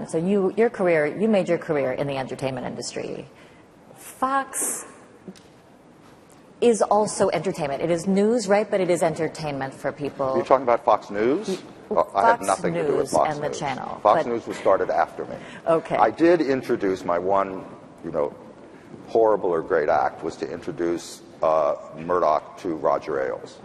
So you made your career in the entertainment industry. Fox is also entertainment. It is news, right? But it is entertainment for people. You're talking about Fox News? I have nothing to do with Fox News. And the channel. Fox News was started after me. Okay. I did introduce my one, horrible or great act was to introduce Murdoch to Roger Ailes.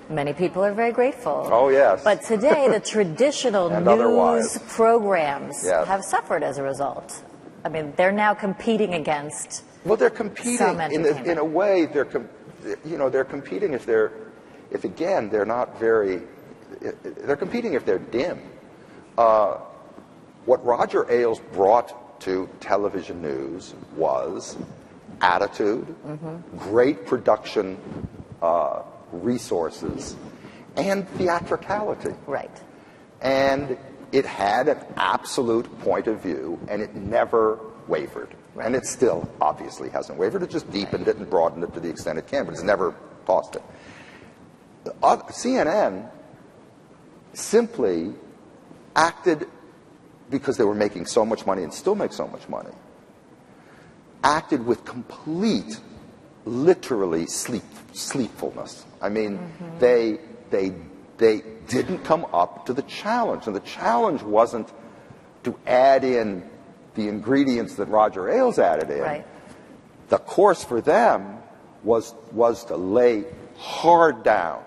Many people are very grateful. Oh, yes. But today, the traditional news programs have suffered as a result. I mean, they're now competing against. Well, they're competing in a way. They're competing if they're not very. They're competing if they're dim. What Roger Ailes brought to television news was attitude, great production resources, and theatricality. Right. And it had an absolute point of view, and it never wavered. Right. And it still obviously hasn't wavered. It just deepened it and broadened it to the extent it can, but it's never tossed it. CNN simply acted, because they were making so much money and still make so much money, acted with complete, literally sleepfulness. I mean, they didn't come up to the challenge. And the challenge wasn't to add in the ingredients that Roger Ailes added in. Right. The course for them was to lay hard down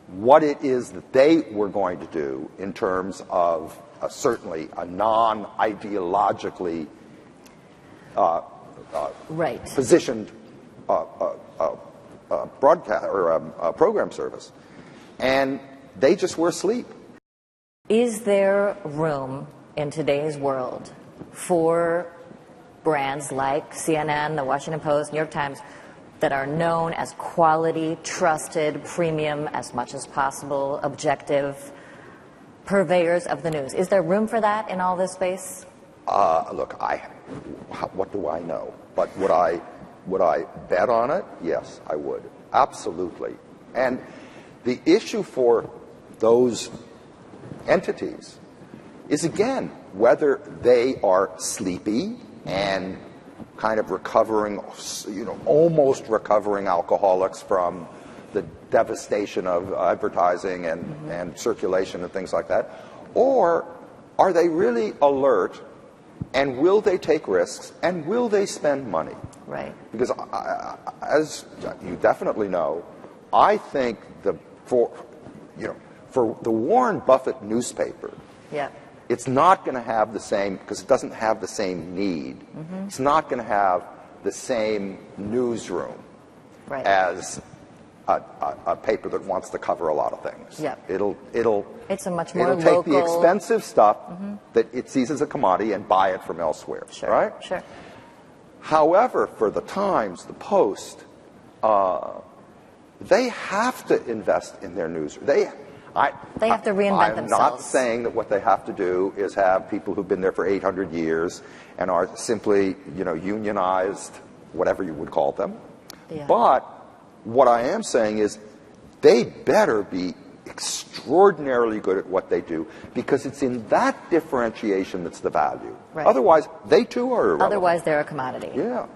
what it is that they were going to do in terms of certainly a non-ideologically positioned broadcast or program service, and they just were asleep. Is there room in today's world for brands like CNN, the Washington Post, New York Times, that are known as quality, trusted, premium, as much as possible, objective purveyors of the news? Is there room for that in all this space? Look, what do I know? But would I bet on it? Yes, I would. Absolutely. And the issue for those entities is, again, whether they are sleepy and kind of recovering, almost recovering alcoholics from the devastation of advertising and circulation and things like that, or are they really alert, and will they take risks, and will they spend money? Right. Because as you definitely know, I think for the Warren Buffett newspaper, it's not going to have the same, because it doesn't have the same need. It's not going to have the same newsroom as a paper that wants to cover a lot of things. It's a much more take the expensive stuff that it sees as a commodity and buy it from elsewhere. Sure. Right? Sure. However, for the Times, the Post, they have to invest in their newsroom. They have to reinvent themselves. I'm not saying that what they have to do is have people who've been there for 800 years and are simply, unionized, whatever you would call them. But what I am saying is they better be extraordinarily good at what they do, because it's in that differentiation that's the value. Right. Otherwise, they too are irrelevant. Otherwise, they're a commodity. Yeah.